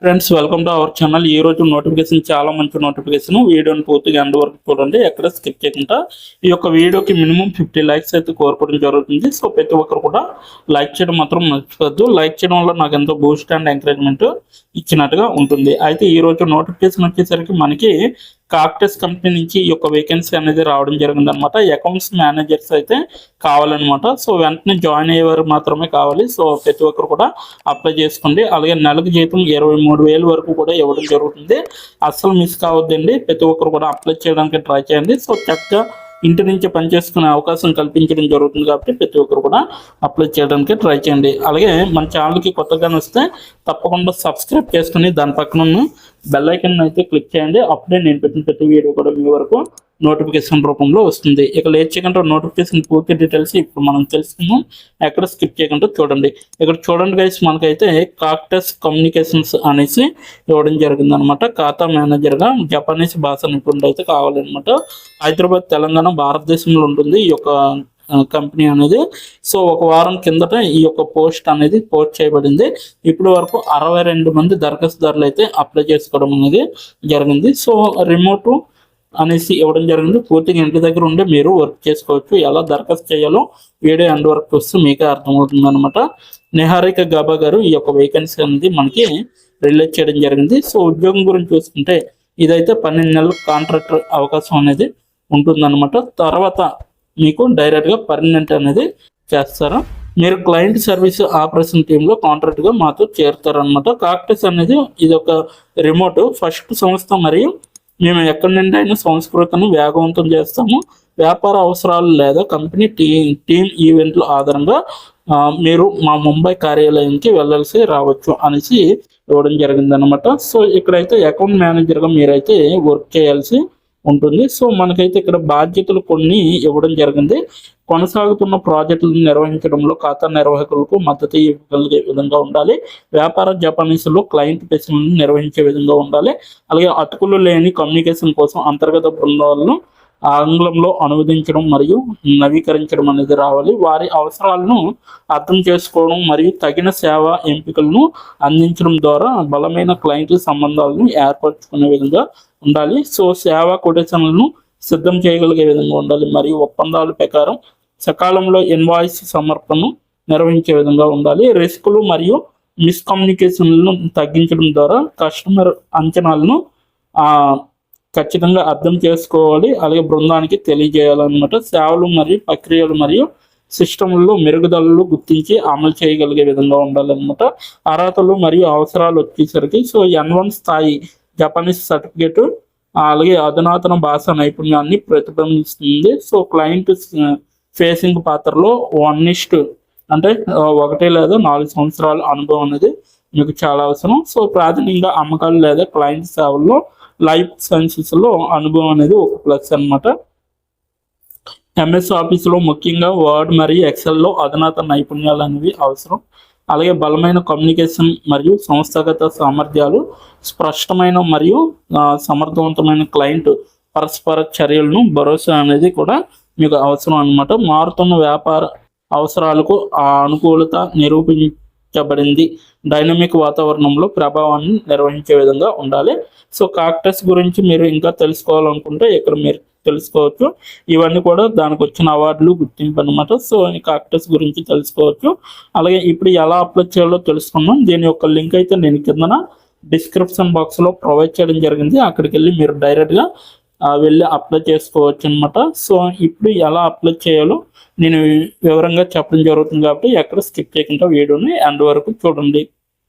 Friends, welcome to our channel. ఈ రోజు notification చాలా మంచి నోటిఫికేషన్. వీడియోని పూర్తిగా ఎండ్ వరకు చూడండి, ఎక్కడ స్కిప్ చేయకుండా. ఈ యొక్క వీడియోకి మినిమం 50 లైక్స్ అయితే కోరుకోవడం జరుగుతుంది. సో ప్రతి ఒక్కరు కూడా లైక్ చేయడం మాత్రం మర్చిపోద్దు. లైక్ చేయడం వల్ల నాకు ఎంతో బూస్ట్ అండ్ ఎంకరేజ్మెంట్ ఇచ్చినట్టుగా ఉంటుంది. అయితే ఈ రోజు నోటిఫికేషన్ వచ్చేసరికి మనకి కాక్టస్ కంపెనీ నుంచి ఈ యొక్క వేకెన్సీ అనేది రావడం జరిగింది అనమాట. అకౌంట్స్ మేనేజర్స్ అయితే కావాలన్నమాట. సో వెంటనే జాయిన్ అయ్యేవారు మాత్రమే కావాలి. సో ప్రతి ఒక్కరు కూడా అప్లై చేసుకోండి. అలాగే నెలకు జీతం 23,000 వరకు కూడా ఇవ్వడం జరుగుతుంది. అస్సలు మిస్ కావద్దండి. ప్రతి ఒక్కరు కూడా అప్లై చేయడానికి ట్రై చేయండి. సో చక్కగా ఇంటి నుంచి పనిచేసుకునే అవకాశం కల్పించడం జరుగుతుంది కాబట్టి ప్రతి ఒక్కరు కూడా అప్లై చేయడానికి ట్రై చేయండి. అలాగే మన ఛానల్కి కొత్తగా వస్తే తప్పకుండా సబ్స్క్రైబ్ చేసుకుని దాని పక్కన బెల్ ఐకాన్ అయితే క్లిక్ చేయండి. అప్పుడే నేను పెట్టిన ప్రతి వీడియో కూడా మీ వరకు నోటిఫికేషన్ రూపంలో వస్తుంది. ఇక లేట్ చేయకుండా నోటిఫికేషన్ పూర్తి డీటెయిల్స్ ఇప్పుడు మనం తెలుసుకుందాం. ఎక్కడ స్కిప్ చేయకుండా చూడండి. ఇక్కడ చూడండి గైస్, మనకైతే కాక్టస్ కమ్యూనికేషన్స్ అనేసి ఇవ్వడం జరిగింది అనమాట. ఖాతా మేనేజర్గా జపానీస్ భాష నిపుణుడు అయితే కావాలన్నమాట. హైదరాబాద్, తెలంగాణ, భారతదేశంలో ఉంటుంది ఈ యొక్క కంపెనీ అనేది. సో ఒక వారం కిందట ఈ యొక్క పోస్ట్ అనేది పోస్ట్ చేయబడింది. ఇప్పటి వరకు 62 మంది దరఖాస్తుదారులు అయితే అప్లై చేసుకోవడం అనేది జరిగింది. సో రిమోట్ అనేసి ఇవ్వడం జరిగింది. పూర్తిగా ఇంటి దగ్గర ఉండి మీరు వర్క్ చేసుకోవచ్చు. ఎలా దరఖాస్తు చేయాలో వీడియో ఎండ్ వరకు వస్తే మీకే అర్థమవుతుంది అనమాట. నిహారిక గాబా గారు ఈ యొక్క వేకెన్సీ అనేది మనకి రిలీజ్ చేయడం జరిగింది. సో ఉద్యోగం గురించి చూసుకుంటే ఇదైతే 12 నెలల కాంట్రాక్టర్ అవకాశం అనేది ఉంటుందన్నమాట. తర్వాత మీకు డైరెక్ట్గా పర్మనెంట్ అనేది చేస్తారు. మీరు క్లయింట్ సర్వీస్ ఆపరేషన్ టీంలో కాంట్రాక్ట్గా మాతో చేరుతారనమాట. కాక్టస్ అనేది ఇది ఒక రిమోట్ ఫస్ట్ సంస్థ. మరియు మేము ఎక్కడి నుండి అయినా సంస్కృతిని వేగవంతం చేస్తాము. వ్యాపార అవసరాలు లేదా కంపెనీ టీమ్ ఈవెంట్ల ఆధారంగా మీరు మా ముంబై కార్యాలయానికి వెళ్ళాల్సి రావచ్చు అనేసి ఇవ్వడం జరిగిందనమాట. సో ఇక్కడైతే అకౌంట్ మేనేజర్గా మీరైతే వర్క్ చేయాల్సి ఉంటుంది. సో మనకైతే ఇక్కడ బాధ్యతలు కొన్ని ఇవ్వడం జరిగింది. కొనసాగుతున్న ప్రాజెక్టులను నిర్వహించడంలో ఖాతా నిర్వాహకులకు మద్దతు ఇవ్వగలిగే విధంగా ఉండాలి. వ్యాపార జపానీసులో క్లయింట్ ప్రశ్నలను నిర్వహించే విధంగా ఉండాలి. అలాగే అతుకులు లేని కమ్యూనికేషన్ కోసం అంతర్గత బృందాలను ఆంగ్లంలో అనువదించడం మరియు నవీకరించడం అనేది రావాలి. వారి అవసరాలను అర్థం చేసుకోవడం మరియు తగిన సేవా ఎంపికలను అందించడం ద్వారా బలమైన క్లయింట్ సంబంధాలను ఏర్పరచుకునే విధంగా ఉండాలి. సో సేవా కొటేషన్లను సిద్ధం చేయగలిగే విధంగా ఉండాలి. మరియు ఒప్పందాల ప్రకారం సకాలంలో ఇన్వాయిస్ సమర్పణను నిర్వహించే విధంగా ఉండాలి. రిస్కులు మరియు మిస్కమ్యూనికేషన్లను తగ్గించడం ద్వారా కస్టమర్ అంచనాలను ఖచ్చితంగా అర్థం చేసుకోవాలి. అలాగే బృందానికి తెలియజేయాలన్నమాట. సేవలు మరియు ప్రక్రియలు మరియు సిస్టంలో మెరుగుదలలు గుర్తించి అమలు చేయగలిగే విధంగా ఉండాలన్నమాట. అర్హతలు మరియు అవసరాలు వచ్చేసరికి సో N1 స్థాయి జపానీస్ సర్టిఫికేట్, అలాగే అధునాతన భాష నైపుణ్యాన్ని ప్రతిబింబిస్తుంది. సో క్లయింట్ ఫేసింగ్ పాత్రలో 1 అంటే 1 లేదా 4 సంవత్సరాల అనుభవం అనేది మీకు చాలా అవసరం. సో ప్రాథమికంగా అమ్మకాలు లేదా క్లయింట్ సేవల్లో లైఫ్ సైన్సెస్లో అనుభవం అనేది ఒక ప్లస్ అనమాట. ఎంఎస్ ఆఫీస్లో ముఖ్యంగా వర్డ్ మరియు ఎక్సెల్లో అధునాతన నైపుణ్యాలు అనేవి అవసరం. అలాగే బలమైన కమ్యూనికేషన్ మరియు సంస్థాగత సామర్థ్యాలు, స్పష్టమైన మరియు సమర్థవంతమైన క్లయింట్ పరస్పర చర్యలను భరోసా అనేది కూడా మీకు అవసరం అనమాట. మారుతున్న వ్యాపార అవసరాలకు ఆ అనుకూలత నిరూపించబడింది. డైనమిక్ వాతావరణంలో ప్రభావాన్ని నిర్వహించే విధంగా ఉండాలి. సో కాక్టస్ గురించి మీరు ఇంకా తెలుసుకోవాలనుకుంటే ఇక్కడ మీరు తెలుసుకోవచ్చు. ఇవన్నీ కూడా దానికి వచ్చిన అవార్డులు, గుర్తింపు అనమాట. సో ఈ కాక్టస్ గురించి తెలుసుకోవచ్చు. అలాగే ఇప్పుడు ఎలా అప్లై చేయాలో తెలుసుకున్నాం. దీని యొక్క లింక్ అయితే నేను కిందన డిస్క్రిప్షన్ బాక్స్లో ప్రొవైడ్ చేయడం జరిగింది. అక్కడికి వెళ్ళి మీరు డైరెక్ట్గా వెళ్ళి అప్లై చేసుకోవచ్చు అనమాట. సో ఇప్పుడు ఎలా అప్లై చేయాలో నేను వివరంగా చెప్పడం జరుగుతుంది కాబట్టి ఎక్కడ స్కిప్ చేయకుండా వీడియోని ఎండ్ వరకు చూడండి.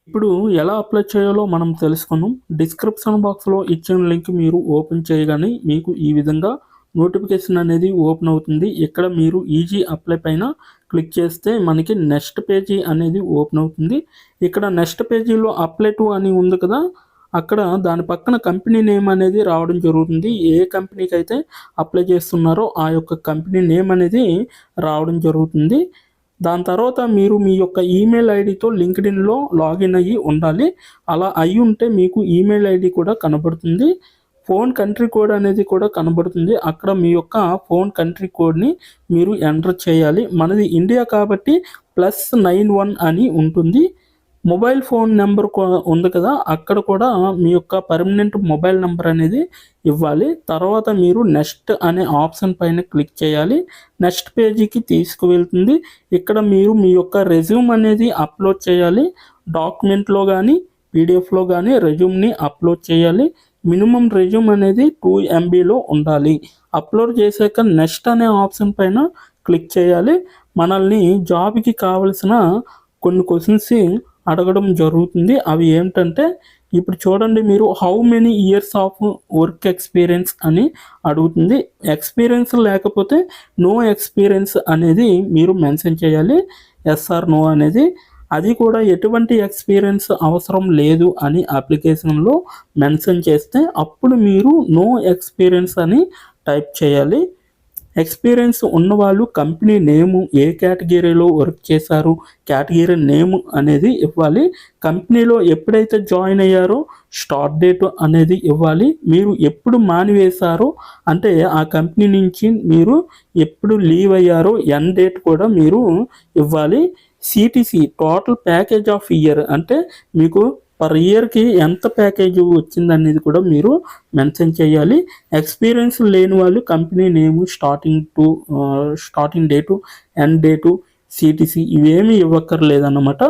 ఇప్పుడు ఎలా అప్లై చేయాలో మనం తెలుసుకున్నాం. డిస్క్రిప్షన్ బాక్స్లో ఇచ్చిన లింక్ మీరు ఓపెన్ చేయగానే మీకు ఈ విధంగా నోటిఫికేషన్ అనేది ఓపెన్ అవుతుంది. ఇక్కడ మీరు ఈజీ అప్లై పైన క్లిక్ చేస్తే మనకి నెక్స్ట్ పేజీ అనేది ఓపెన్ అవుతుంది. ఇక్కడ నెక్స్ట్ పేజీలో అప్లై టు అని ఉంది కదా, అక్కడ దాని పక్కన కంపెనీ నేమ్ అనేది రావడం జరుగుతుంది. ఏ కంపెనీకి అయితే అప్లై చేస్తున్నారో ఆ యొక్క కంపెనీ నేమ్ అనేది రావడం జరుగుతుంది. దాని తర్వాత మీరు మీ యొక్క ఈమెయిల్ ఐడితో లింక్డ్ఇన్లో లాగిన్ అయ్యి ఉండాలి. అలా అయ్యి ఉంటే మీకు ఈమెయిల్ ఐడి కూడా కనబడుతుంది. ఫోన్ కంట్రీ కోడ్ అనేది కూడా కనబడుతుంది. అక్కడ మీ యొక్క ఫోన్ కంట్రీ కోడ్ని మీరు ఎంటర్ చేయాలి. మనది ఇండియా కాబట్టి +91 అని ఉంటుంది. మొబైల్ ఫోన్ నెంబర్ ఉంది కదా, అక్కడ కూడా మీ యొక్క పర్మనెంట్ మొబైల్ నెంబర్ అనేది ఇవ్వాలి. తర్వాత మీరు నెక్స్ట్ అనే ఆప్షన్ పైన క్లిక్ చేయాలి. నెక్స్ట్ పేజీకి తీసుకువెళ్తుంది. ఇక్కడ మీరు మీ యొక్క రెజ్యూమ్ అనేది అప్లోడ్ చేయాలి. డాక్యుమెంట్లో కానీ పీడిఎఫ్లో కానీ రెజ్యూమ్ని అప్లోడ్ చేయాలి. మినిమం రెజ్యూమ్ అనేది 2 MBలో ఉండాలి. అప్లోడ్ చేశాక నెక్స్ట్ అనే ఆప్షన్ పైన క్లిక్ చేయాలి. మనల్ని జాబ్కి కావలసిన కొన్ని క్వశ్చన్స్ అడగడం జరుగుతుంది. అవి ఏంటంటే ఇప్పుడు చూడండి, మీరు how many years of work experience అని అడుగుతుంది. ఎక్స్పీరియన్స్ లేకపోతే నో ఎక్స్పీరియన్స్ అనేది మీరు మెన్షన్ చేయాలి. ఎస్ ఆర్ నో అనేది. అది కూడా ఎటువంటి ఎక్స్పీరియన్స్ అవసరం లేదు అని అప్లికేషన్లో మెన్షన్ చేస్తే అప్పుడు మీరు నో ఎక్స్పీరియన్స్ అని టైప్ చేయాలి. ఎక్స్పీరియన్స్ ఉన్నవాళ్ళు కంపెనీ నేము, ఏ కేటగిరీలో వర్క్ చేశారు, కేటగిరీ నేమ్ అనేది ఇవ్వాలి. కంపెనీలో ఎప్పుడైతే జాయిన్ అయ్యారో స్టార్ట్ డేట్ అనేది ఇవ్వాలి. మీరు ఎప్పుడు మానివేశారో అంటే ఆ కంపెనీ నుంచి మీరు ఎప్పుడు లీవ్ అయ్యారో ఎండ్ డేట్ కూడా మీరు ఇవ్వాలి. CTC total package of year అంటే మీకు పర్ ఇయర్కి ఎంత ప్యాకేజ్ వచ్చిందనేది కూడా మీరు మెన్షన్ చేయాలి. ఎక్స్పీరియన్స్ లేని వాళ్ళు company name, starting date, end date, CTC ఇవేమీ ఇవ్వక్కర్లేదన్నమాట.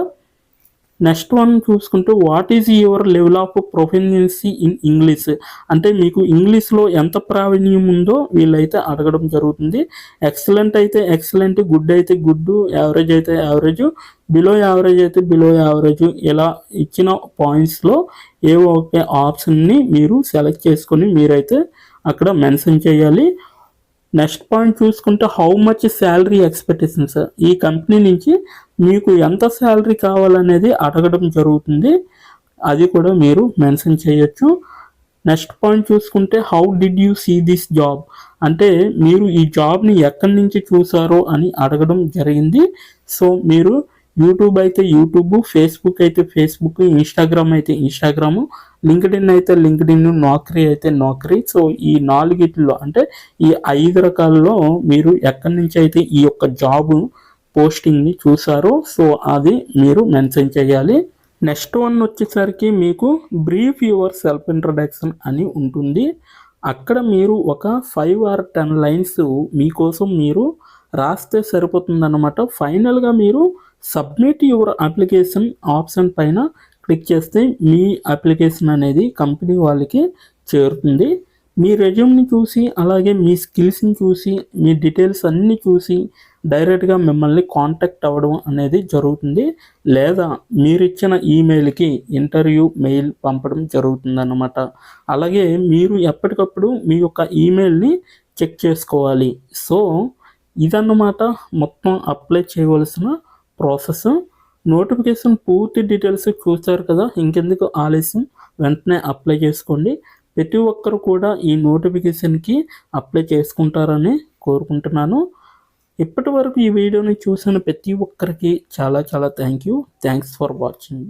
నెక్స్ట్ వన్ చూసుకుంటే what is your level of proficiency in English అంటే మీకు ఇంగ్లీష్లో ఎంత ప్రావీణ్యం ఉందో వీళ్ళైతే అడగడం జరుగుతుంది. ఎక్సలెంట్ అయితే ఎక్సలెంట్, గుడ్ అయితే గుడ్, యావరేజ్ అయితే యావరేజ్, బిలో యావరేజ్ అయితే బిలో యావరేజ్, ఇలా ఇచ్చిన పాయింట్స్లో ఏవో ఒక ఆప్షన్ని మీరు సెలెక్ట్ చేసుకొని మీరైతే అక్కడ మెన్షన్ చేయాలి. నెక్స్ట్ పాయింట్ చూసుకుంటే హౌ మచ్ శాలరీ ఎక్స్పెక్టేషన్స్, ఈ కంపెనీ నుంచి మీకు ఎంత శాలరీ కావాలనేది అడగడం జరుగుతుంది. అది కూడా మీరు మెన్షన్ చేయొచ్చు. నెక్స్ట్ పాయింట్ చూసుకుంటే how did you see this job అంటే మీరు ఈ జాబ్ని ఎక్కడి నుంచి చూసారో అని అడగడం జరిగింది. సో మీరు యూట్యూబ్ అయితే యూట్యూబ్, ఫేస్బుక్ అయితే ఫేస్బుక్, ఇన్స్టాగ్రామ్ అయితే ఇన్స్టాగ్రాము, లింక్డ్ఇన్ అయితే లింక్డ్ఇన్, నౌకరీ అయితే నౌకరీ. సో ఈ 4 అంటే ఈ 5 రకాలలో మీరు ఎక్కడి నుంచి అయితే ఈ యొక్క జాబ్ పోస్టింగ్ని చూసారో సో అది మీరు మెన్షన్ చేయాలి. నెక్స్ట్ వన్ వచ్చేసరికి మీకు బ్రీఫ్ యువర్ సెల్ఫ్ ఇంట్రడక్షన్ అని ఉంటుంది. అక్కడ మీరు ఒక 5 or 10 లైన్స్ మీకోసం మీరు రాస్తే సరిపోతుందన్నమాట. ఫైనల్గా మీరు సబ్మిట్ యువర్ అప్లికేషన్ ఆప్షన్ పైన క్లిక్ చేస్తే మీ అప్లికేషన్ అనేది కంపెనీ వాళ్ళకి చేరుతుంది. మీ రెజ్యూమ్ని చూసి అలాగే మీ స్కిల్స్ని చూసి మీ డీటెయిల్స్ అన్నీ చూసి డైరెక్ట్గా మిమ్మల్ని కాంటాక్ట్ అవ్వడం అనేది జరుగుతుంది. లేదా మీరు ఇచ్చిన ఈమెయిల్కి ఇంటర్వ్యూ మెయిల్ పంపడం జరుగుతుందన్నమాట. అలాగే మీరు ఎప్పటికప్పుడు మీ యొక్క ఈమెయిల్ని చెక్ చేసుకోవాలి. సో ఇదన్నమాట మొత్తం అప్లై చేయవలసిన ప్రాసెస్. నోటిఫికేషన్ పూర్తి డీటెయిల్స్ చూస్తారు కదా, ఇంకెందుకు ఆలస్యం, వెంటనే అప్లై చేసుకోండి. ప్రతి ఒక్కరు కూడా ఈ నోటిఫికేషన్కి అప్లై చేసుకుంటారని కోరుకుంటున్నాను. ఇప్పటి వరకు ఈ వీడియోని చూసిన ప్రతి ఒక్కరికి చాలా చాలా థ్యాంక్స్ ఫర్ వాచింగ్.